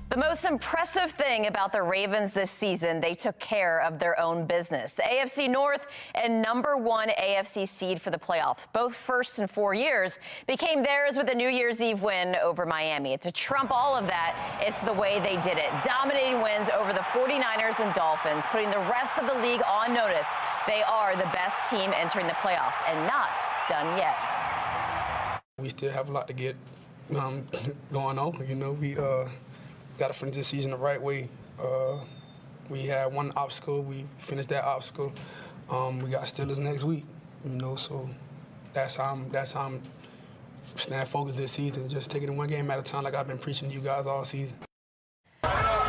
The most impressive thing about the Ravens this season, they took care of their own business. The AFC North and #1 AFC seed for the playoffs, both first in 4 years, became theirs with a New Year's Eve win over Miami. To trump all of that, it's the way they did it. Dominating wins over the 49ers and Dolphins, putting the rest of the league on notice. They are the best team entering the playoffs and not done yet. We still have a lot to get going on. You know, we got to finish this season the right way. We had one obstacle. We finished that obstacle. We got Steelers next week. You know, so that's how I'm staying focused this season. Just taking it one game at a time, like I've been preaching to you guys all season.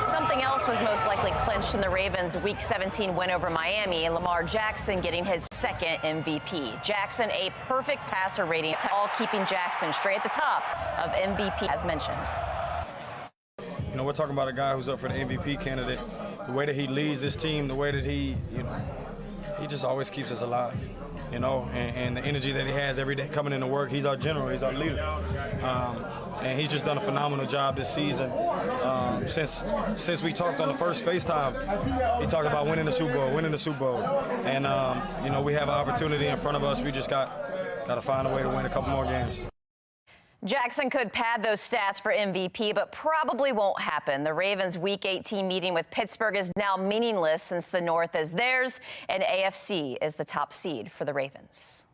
Something else was most likely clinched in the Ravens' Week 17 win over Miami, Lamar Jackson getting his second MVP. Jackson, a perfect passer rating, all keeping Jackson straight at the top of MVP, as mentioned. You know, we're talking about a guy who's up for the MVP candidate. The way that he leads this team, the way that he just always keeps us alive, you know, and the energy that he has every day coming into work. He's our general, he's our leader. And he's just done a phenomenal job this season. Since we talked on the first FaceTime, he talked about winning the Super Bowl. And, you know, we have an opportunity in front of us. We just got to find a way to win a couple more games. Jackson could pad those stats for MVP, but probably won't happen. The Ravens' Week 18 meeting with Pittsburgh is now meaningless since the North is theirs and AFC is the top seed for the Ravens.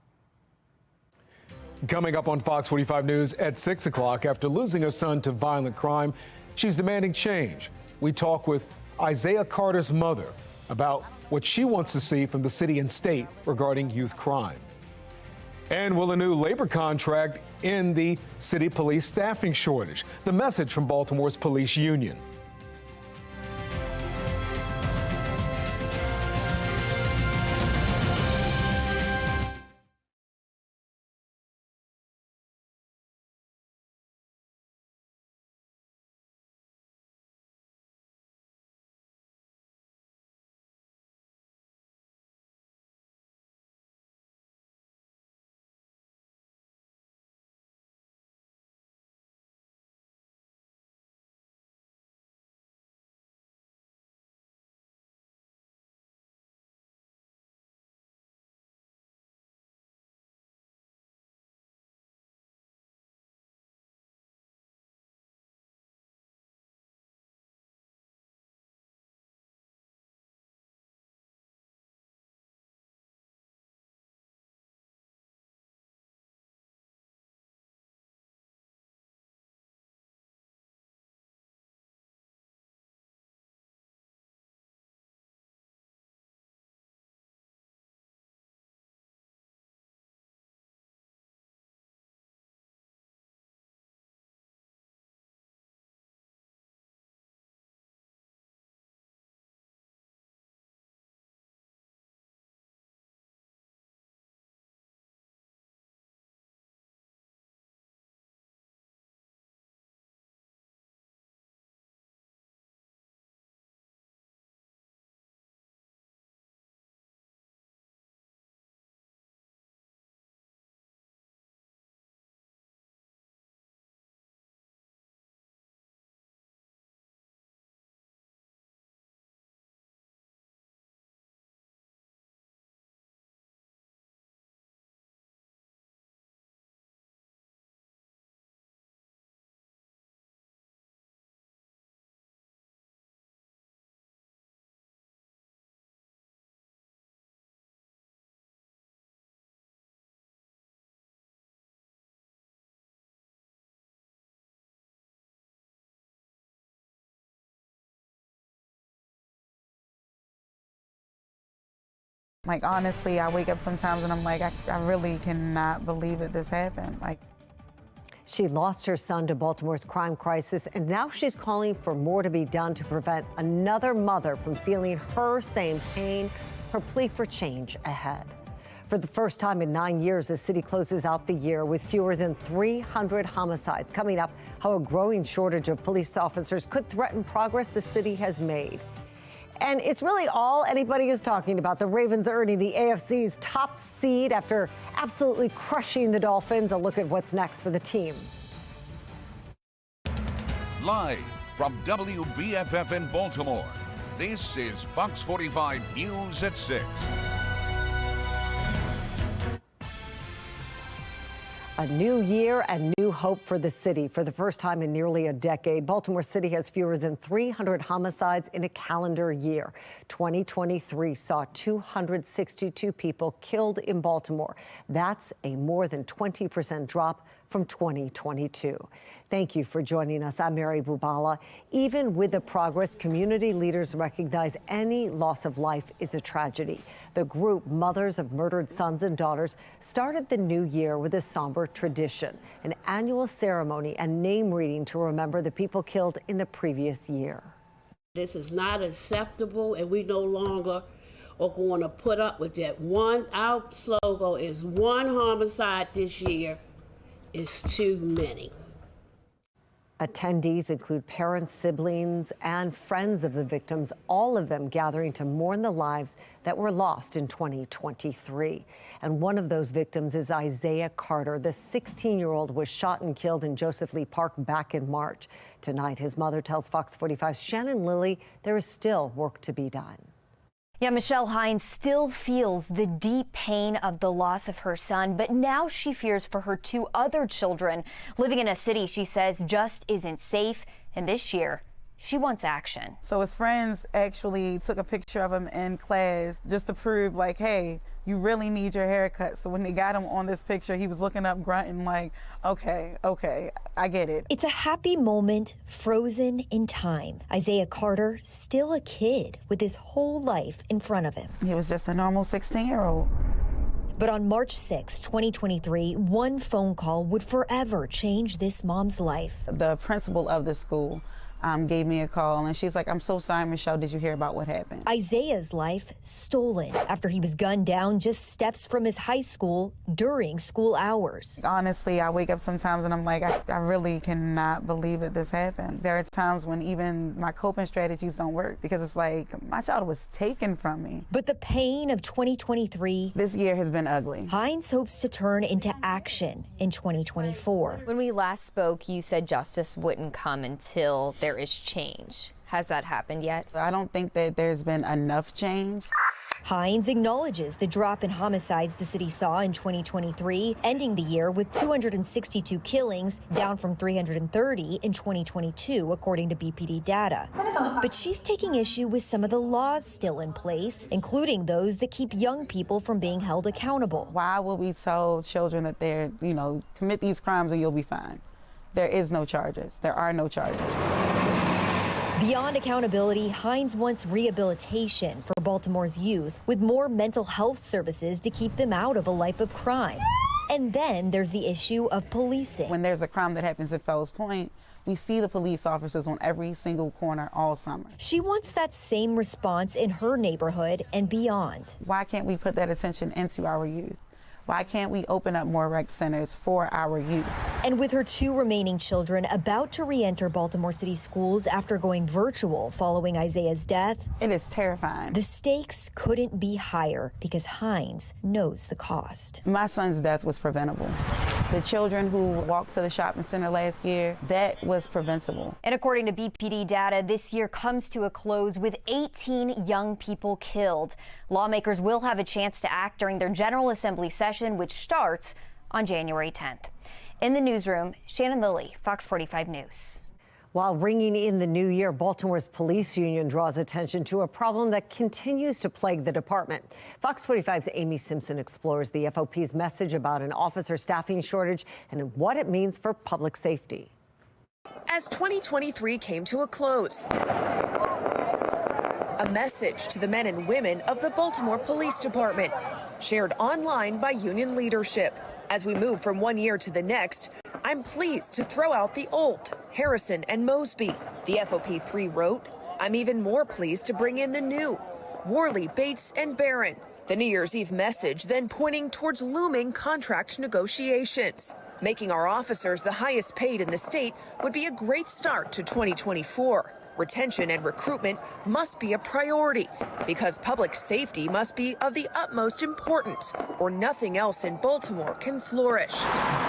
Coming up on Fox 45 News at 6 o'clock, after losing her son to violent crime, she's demanding change. We talk with Isaiah Carter's mother about what she wants to see from the city and state regarding youth crime. And will a new labor contract end the city police staffing shortage? The message from Baltimore's police union. Like, honestly, I wake up sometimes and I'm like, I really cannot believe that this happened. Like, she lost her son to Baltimore's crime crisis, and now she's calling for more to be done to prevent another mother from feeling her same pain. Her plea for change ahead. For the first time in 9 years, the city closes out the year with fewer than 300 homicides. Coming up, how a growing shortage of police officers could threaten progress the city has made. And it's really all anybody is talking about. The Ravens earning the AFC's top seed after absolutely crushing the Dolphins. A look at what's next for the team. Live From WBFF in Baltimore, this is Fox 45 News at 6. A new year and new hope for the city. For the first time in nearly a decade, Baltimore City has fewer than 300 homicides in a calendar year. 2023 saw 262 people killed in Baltimore. That's a more than 20% drop from 2022. Thank you for joining us. I'm Mary Bubala. Even with the progress, community leaders recognize any loss of life is a tragedy. The group Mothers of Murdered Sons and Daughters started the new year with a somber tradition, an annual ceremony and name reading to remember the people killed in the previous year. This is not acceptable, and we no longer are going to put up with that. Our slogan is one homicide this year is too many. Attendees include parents, siblings, and friends of the victims, all of them gathering to mourn the lives that were lost in 2023. And one of those victims is Isaiah Carter. The 16-year-old was shot and killed in Joseph Lee Park back in March. Tonight, his mother tells Fox 45's Shannon Lilly there is still work to be done. Yeah, Michelle Hines still feels the deep pain of the loss of her son, but now she fears for her two other children. Living in a city she says just isn't safe, and this year she wants action. So his friends actually took a picture of him in class just to prove, like, hey, you really need your haircut. So when they got him on this picture, he was looking up, grunting like, okay, I get it. It's a happy moment frozen in time. Isaiah Carter, still a kid with his whole life in front of him. He was just a normal 16-year-old. But on March 6, 2023, one phone call would forever change this mom's life. The principal of the school gave me a call, and she's like, I'm so sorry, Michelle, did you hear about what happened? Isaiah's life stolen after he was gunned down just steps from his high school during school hours. Honestly, I wake up sometimes and I'm like, I really cannot believe that this happened. There are times when even my coping strategies don't work because it's like, my child was taken from me. But the pain of 2023, this year has been ugly. Hines hopes to turn into action in 2024. When we last spoke, you said justice wouldn't come until there is change. Has that happened yet? I don't think that there's been enough change. Hines acknowledges the drop in homicides the city saw in 2023, ending the year with 262 killings, down from 330 in 2022, according to BPD data. But she's taking issue with some of the laws still in place, including those that keep young people from being held accountable. Why will we tell children that they're, commit these crimes and you'll be fine? There is no charges. There are no charges. Beyond accountability, Hines wants rehabilitation for Baltimore's youth with more mental health services to keep them out of a life of crime. And then there's the issue of policing. When there's a crime that happens at Fells Point, we see the police officers on every single corner all summer. She wants that same response in her neighborhood and beyond. Why can't we put that attention into our youth? Why can't we open up more rec centers for our youth? And with her two remaining children about to re-enter Baltimore City schools after going virtual following Isaiah's death, it is terrifying. The stakes couldn't be higher because Hines knows the cost. My son's death was preventable. The children who walked to the shopping center last year, that was preventable. And according to BPD data, this year comes to a close with 18 young people killed. Lawmakers will have a chance to act during their General Assembly session, which starts on January 10th. In the newsroom, Shannon Lilly, Fox 45 News. While ringing in the new year, Baltimore's police union draws attention to a problem that continues to plague the department. Fox 45's Amy Simpson explores the FOP's message about an officer staffing shortage and what it means for public safety. As 2023 came to a close, a message to the men and women of the Baltimore Police Department, shared online by union leadership. As we move from one year to the next, I'm pleased to throw out the old, Harrison and Mosby. The FOP3 wrote, I'm even more pleased to bring in the new, Worley, Bates, and Barron. The New Year's Eve message then pointing towards looming contract negotiations. Making our officers the highest paid in the state would be a great start to 2024. Retention and recruitment must be a priority because public safety must be of the utmost importance, or nothing else in Baltimore can flourish.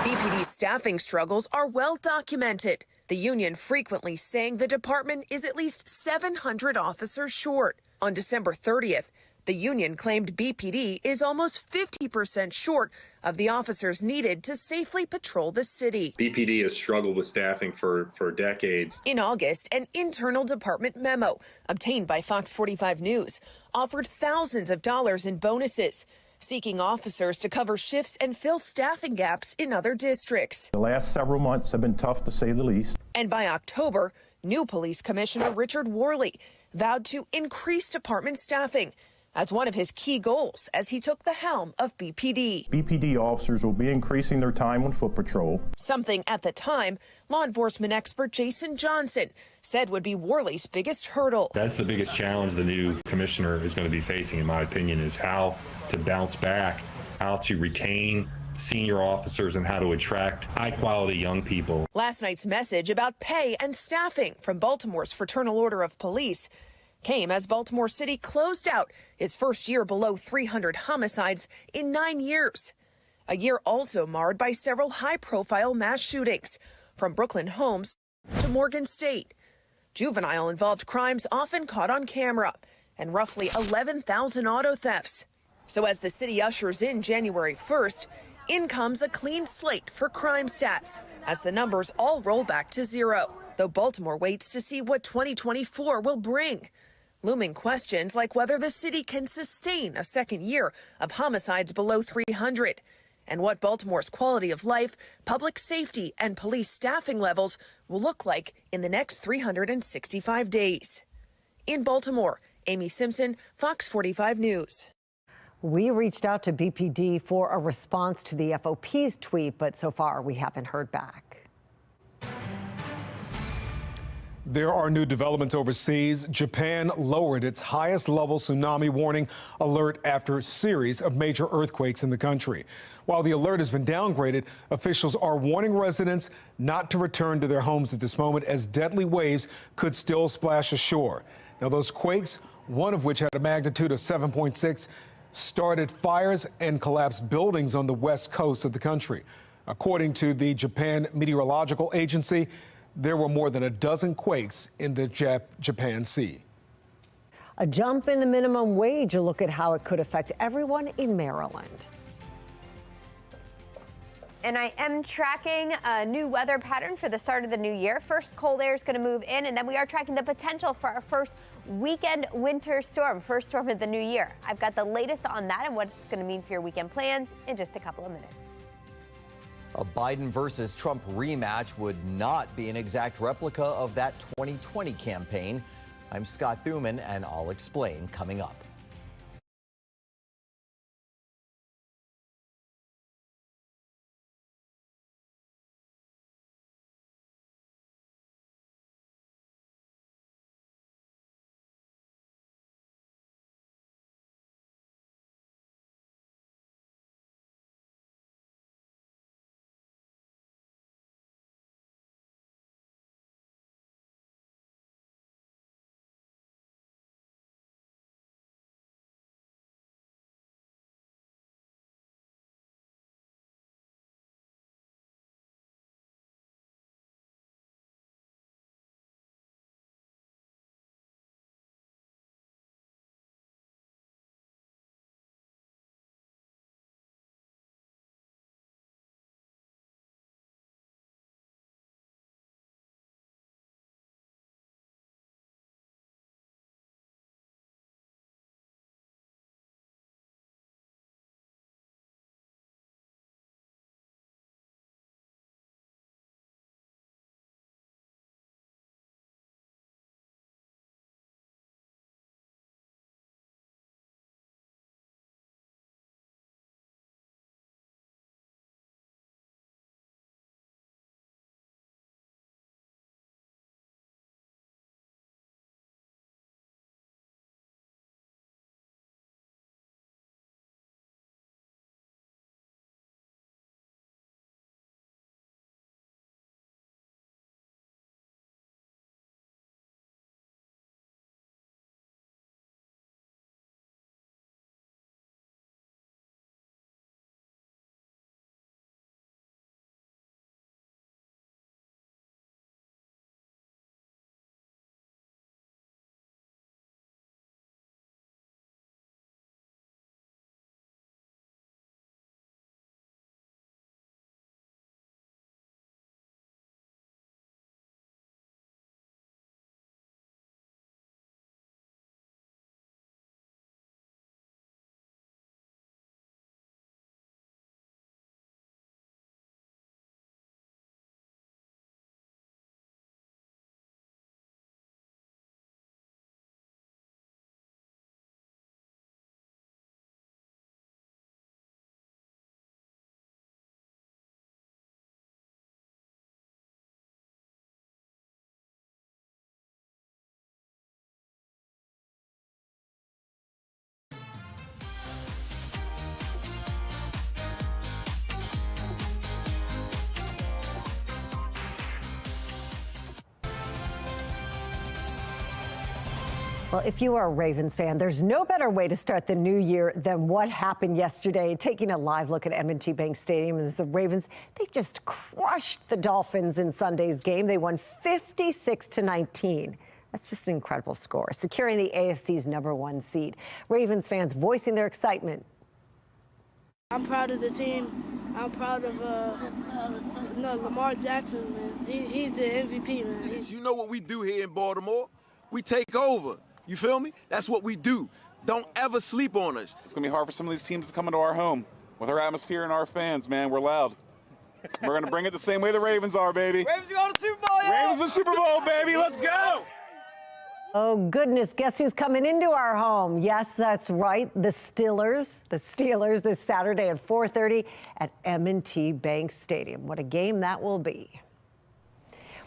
BPD's staffing struggles are well documented. The union frequently saying the department is at least 700 officers short. On December 30th, the union claimed BPD is almost 50% short of the officers needed to safely patrol the city. BPD has struggled with staffing for decades. In August, an internal department memo obtained by Fox 45 News offered thousands of dollars in bonuses, seeking officers to cover shifts and fill staffing gaps in other districts. The last several months have been tough, to say the least. And by October, new police commissioner Richard Worley vowed to increase department staffing as one of his key goals as he took the helm of BPD. BPD officers will be increasing their time on foot patrol. Something at the time, law enforcement expert Jason Johnson said would be Worley's biggest hurdle. That's the biggest challenge the new commissioner is going to be facing, in my opinion, is how to bounce back, how to retain senior officers, and how to attract high-quality young people. Last night's message about pay and staffing from Baltimore's Fraternal Order of Police came as Baltimore City closed out its first year below 300 homicides in 9 years. A year also marred by several high-profile mass shootings, from Brooklyn homes to Morgan State. Juvenile-involved crimes often caught on camera, and roughly 11,000 auto thefts. So as the city ushers in January 1st, in comes a clean slate for crime stats, as the numbers all roll back to zero, though Baltimore waits to see what 2024 will bring. Looming questions like whether the city can sustain a second year of homicides below 300, and what Baltimore's quality of life, public safety, and police staffing levels will look like in the next 365 days. In Baltimore, Amy Simpson, Fox 45 News. We reached out to BPD for a response to the FOP's tweet, but so far we haven't heard back. There are new developments overseas. Japan lowered its highest level tsunami warning alert after a series of major earthquakes in the country. While the alert has been downgraded, officials are warning residents not to return to their homes at this moment, as deadly waves could still splash ashore. Now, those quakes, one of which had a magnitude of 7.6, started fires and collapsed buildings on the west coast of the country. According to the Japan Meteorological Agency, there were more than a dozen quakes in the Japan Sea. A jump in the minimum wage, a look at how it could affect everyone in Maryland. And I am tracking a new weather pattern for the start of the new year. First, cold air is going to move in, and then we are tracking the potential for our first weekend winter storm, first storm of the new year. I've got the latest on that and what it's going to mean for your weekend plans in just a couple of minutes. A Biden versus Trump rematch would not be an exact replica of that 2020 campaign. I'm Scott Thuman, and I'll explain coming up. Well, if you are a Ravens fan, there's no better way to start the new year than what happened yesterday. Taking a live look at M&T Bank Stadium, as the Ravens, they just crushed the Dolphins in Sunday's game. They won 56-19. That's just an incredible score, securing the AFC's #1 seed. Ravens fans voicing their excitement. I'm proud of the team. I'm proud of Lamar Jackson, man. He's the MVP, man. You know what we do here in Baltimore? We take over. You feel me? That's what we do. Don't ever sleep on us. It's going to be hard for some of these teams to come into our home with our atmosphere and our fans, man. We're loud. We're going to bring it the same way the Ravens are, baby. Ravens are going to the Super Bowl, Ravens in the Super Bowl, baby. Let's go. Oh, goodness. Guess who's coming into our home? Yes, that's right. The Steelers this Saturday at 4:30 at M&T Bank Stadium. What a game that will be.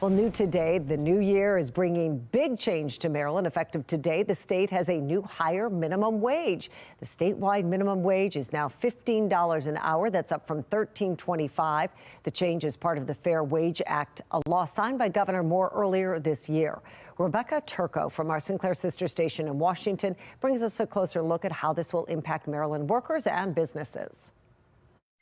Well, new today, the new year is bringing big change to Maryland. Effective today, the state has a new higher minimum wage. The statewide minimum wage is now $15 an hour. That's up from $13.25. The change is part of the Fair Wage Act, a law signed by Governor Moore earlier this year. Rebecca Turco from our Sinclair sister station in Washington brings us a closer look at how this will impact Maryland workers and businesses.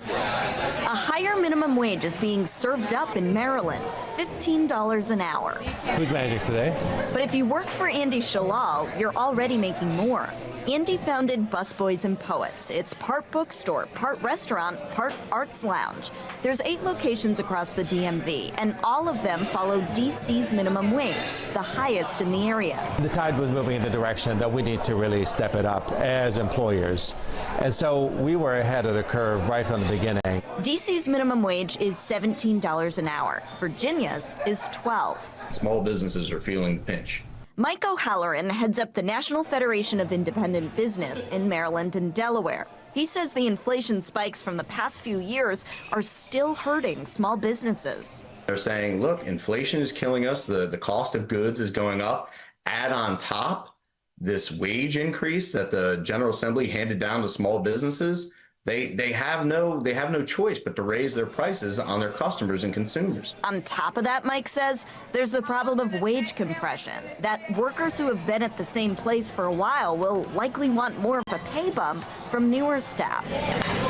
A higher minimum wage is being served up in Maryland, $15 an hour. Who's managing today? But if you work for Andy Shalal, you're already making more. Andy founded Busboys and Poets. It's part bookstore, part restaurant, part arts lounge. There's 8 locations across the DMV, and all of them follow DC's minimum wage, the highest in the area. The tide was moving in the direction that we need to really step it up as employers. And so we were ahead of the curve right from the beginning. DC's minimum wage is $17 an hour. Virginia's is $12. Small businesses are feeling the pinch. Mike O'Halloran heads up the National Federation of Independent Business in Maryland and Delaware. He says the inflation spikes from the past few years are still hurting small businesses. They're saying, look, inflation is killing us. The cost of goods is going up. Add on top this wage increase that the General Assembly handed down to small businesses. They have no choice but to raise their prices on their customers and consumers. On top of that, Mike says, there's the problem of wage compression, that workers who have been at the same place for a while will likely want more of a pay bump from newer staff.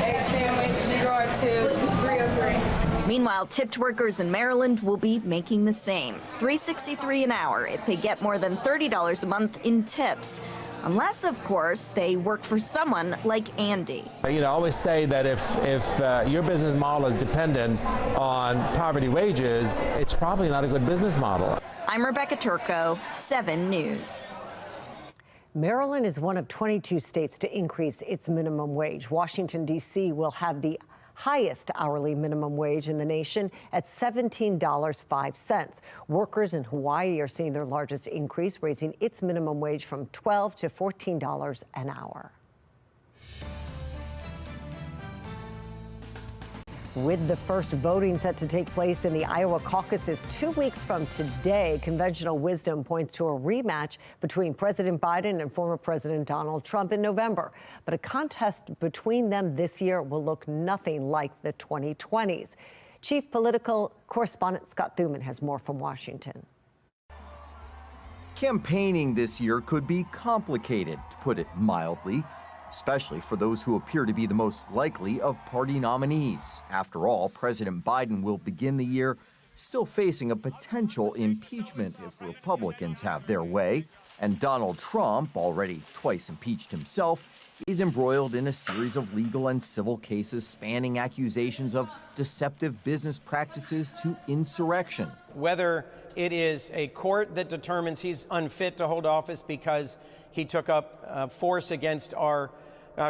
Egg sandwich, you go to 303. Meanwhile, tipped workers in Maryland will be making the same, $3.63 an hour if they get more than $30 a month in tips. Unless, of course, they work for someone like Andy. You know, I always say that if your business model is dependent on poverty wages, it's probably not a good business model. I'm Rebecca Turco, 7 News. Maryland is one of 22 states to increase its minimum wage. Washington, D.C. will have the highest hourly minimum wage in the nation at $17.05. Workers in Hawaii are seeing their largest increase, raising its minimum wage from $12 to $14 an hour. With the first voting set to take place in the Iowa caucuses 2 weeks from today, conventional wisdom points to a rematch between President Biden and former President Donald Trump in November. But a contest between them this year will look nothing like the 2020s. Chief political correspondent Scott Thuman has more from Washington. Campaigning this year could be complicated, to put it mildly, especially for those who appear to be the most likely of party nominees. After all, President Biden will begin the year still facing a potential impeachment if Republicans have their way, and Donald Trump, already twice impeached himself, is embroiled in a series of legal and civil cases spanning accusations of deceptive business practices to insurrection. Whether it is a court that determines he's unfit to hold office because he took up force against our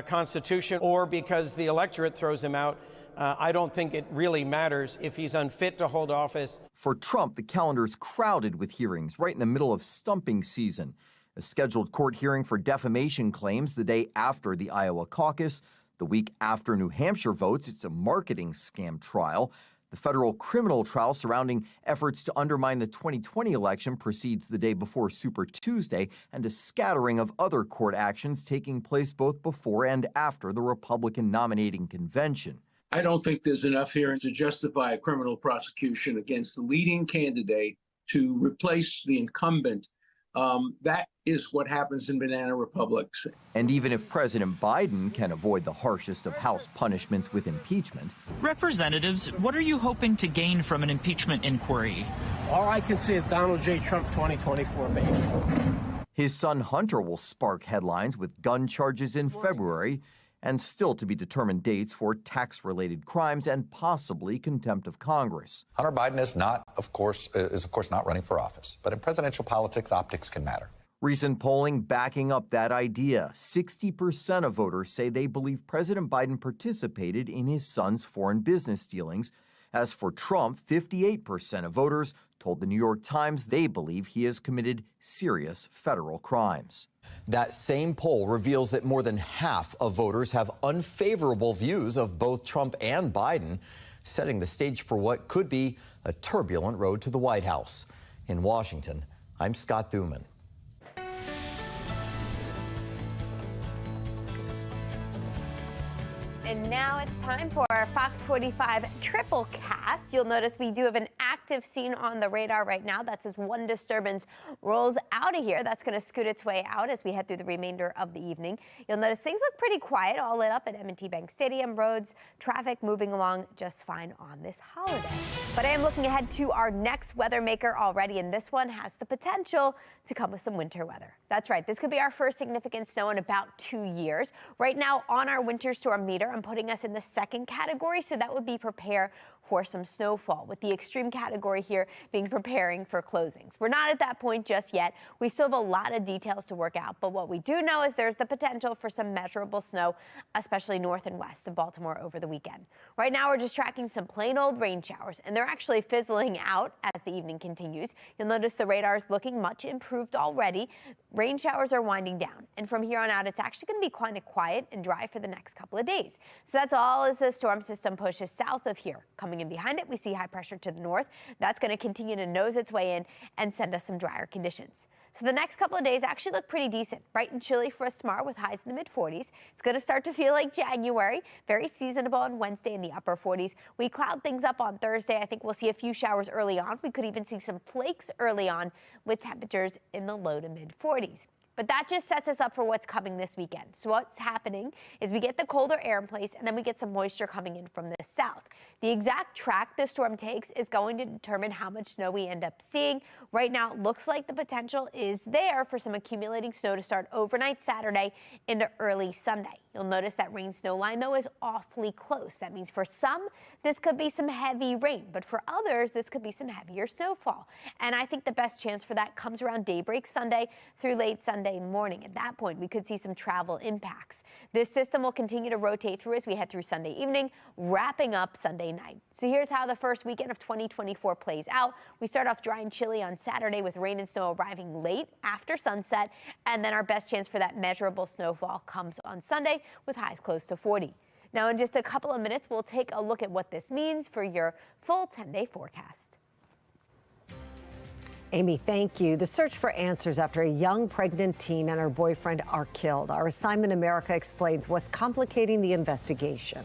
Constitution, or because the electorate throws him out, I don't think it really matters if he's unfit to hold office. For Trump, the calendar is crowded with hearings right in the middle of stumping season. A scheduled court hearing for defamation claims the day after the Iowa caucus. The week after New Hampshire votes, it's a marketing scam trial. The federal criminal trial surrounding efforts to undermine the 2020 election proceeds the day before Super Tuesday, and a scattering of other court actions taking place both before and after the Republican nominating convention. I don't think there's enough here to justify a criminal prosecution against the leading candidate to replace the incumbent That is what happens in banana republics. And even if President Biden can avoid the harshest of House punishments with impeachment, Representatives, what are you hoping to gain from an impeachment inquiry? All I can see is Donald J. Trump 2024, baby. his son Hunter will spark headlines with gun charges in February and still to be determined dates for tax-related crimes and possibly contempt of Congress. Hunter Biden is of course not running for office, but in presidential politics, optics can matter. Recent polling backing up that idea. 60% of voters say they believe President Biden participated in his son's foreign business dealings. As for Trump, 58% of voters told the New York Times they believe he has committed serious federal crimes. That same poll reveals that more than half of voters have unfavorable views of both Trump and Biden, setting the stage for what could be a turbulent road to the White House. In Washington, I'm Scott Thuman. And now it's time for our Fox 45 triple cast. You'll notice we do have an active scene on the radar right now. That's as one disturbance rolls out of here. That's going to scoot its way out as we head through the remainder of the evening. You'll notice things look pretty quiet, all lit up at M&T Bank Stadium. Roads, traffic moving along just fine on this holiday. But I am looking ahead to our next weather maker already, and this one has the potential to come with some winter weather. That's right. This could be our first significant snow in about 2 years. Right now on our winter storm meter, I'm putting us in the second category, so that would be prepare for some snowfall, with the extreme category here being preparing for closings. We're not at that point just yet. We still have a lot of details to work out, but what we do know is there's the potential for some measurable snow, especially north and west of Baltimore over the weekend. Right now, we're just tracking some plain old rain showers, and they're actually fizzling out as the evening continues. You'll notice the radar is looking much improved already. Rain showers are winding down, and from here on out, it's actually going to be kind of quiet and dry for the next couple of days. So that's all as the storm system pushes south of here. Coming in behind it, we see high pressure to the north. That's going to continue to nose its way in and send us some drier conditions. So the next couple of days actually look pretty decent. Bright and chilly for us tomorrow with highs in the mid-40s. It's going to start to feel like January. Very seasonable on Wednesday in the upper 40s. We cloud things up on Thursday. I think we'll see a few showers early on. We could even see some flakes early on with temperatures in the low to mid-40s. But that just sets us up for what's coming this weekend. So what's happening is we get the colder air in place, and then we get some moisture coming in from the south. The exact track the storm takes is going to determine how much snow we end up seeing. Right now, it looks like the potential is there for some accumulating snow to start overnight Saturday into early Sunday. You'll notice that rain-snow line, though, is awfully close. That means for some, this could be some heavy rain, but for others, this could be some heavier snowfall. And I think the best chance for that comes around daybreak Sunday through late Sunday morning. At that point, we could see some travel impacts. This system will continue to rotate through as we head through Sunday evening, wrapping up Sunday night. So here's how the first weekend of 2024 plays out. We start off dry and chilly on Saturday with rain and snow arriving late after sunset, and then our best chance for that measurable snowfall comes on Sunday with highs close to 40. Now, in just a couple of minutes, we'll take a look at what this means for your full 10-day forecast. Amy, thank you. The search for answers after a young pregnant teen and her boyfriend are killed. Our Assignment America explains what's complicating the investigation.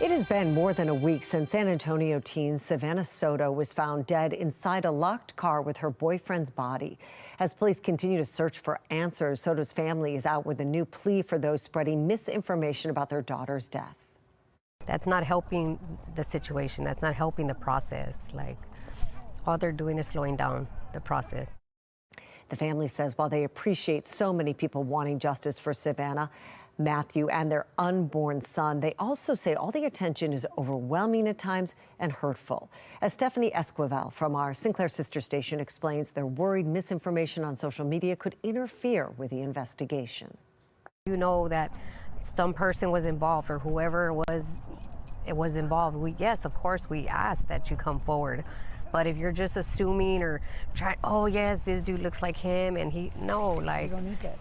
It has been more than a week since San Antonio teen Savannah Soto was found dead inside a locked car with her boyfriend's body. As police continue to search for answers, Soto's family is out with a new plea for those spreading misinformation about their daughter's death. That's not helping the situation. That's not helping the process. Like, all they're doing is slowing down the process. The family says while they appreciate so many people wanting justice for Savannah, Matthew, and their unborn son, they also say all the attention is overwhelming at times and hurtful. As Stephanie Esquivel from our Sinclair sister station explains, they're worried misinformation on social media could interfere with the investigation. You know that some person was involved, or whoever was involved. Yes, of course, we ask that you come forward. But if you're just assuming or trying, oh yes, this dude looks like him, and like. You don't need that.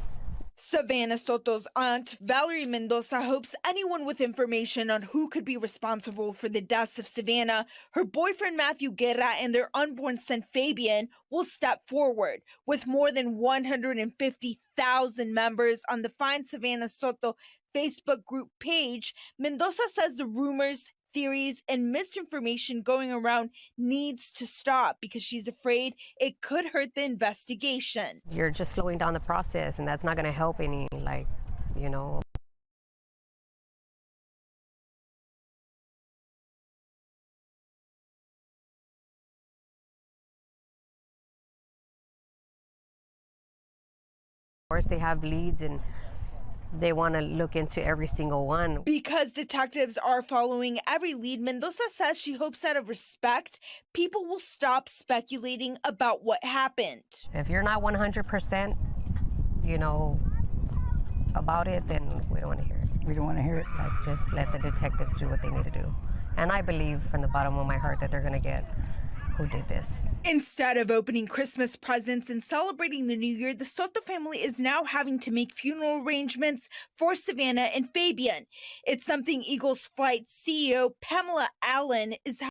Savannah Soto's aunt, Valerie Mendoza, hopes anyone with information on who could be responsible for the deaths of Savannah, her boyfriend Matthew Guerra, and their unborn son Fabian will step forward. With more than 150,000 members on the Find Savannah Soto Facebook group page, Mendoza says the rumors, theories, and misinformation going around needs to stop because she's afraid it could hurt the investigation. You're just slowing down the process, and that's not going to help any, Of course, they have leads and they want to look into every single one. Because detectives are following every lead, Mendoza says she hopes out of respect, people will stop speculating about what happened. If you're not 100%, about it, then we don't want to hear it. We don't want to hear it. Just let the detectives do what they need to do. And I believe from the bottom of my heart that they're going to get who did this. Instead of opening Christmas presents and celebrating the new year, the Soto family is now having to make funeral arrangements for Savannah and Fabian. It's something Eagles Flight CEO Pamela Allen is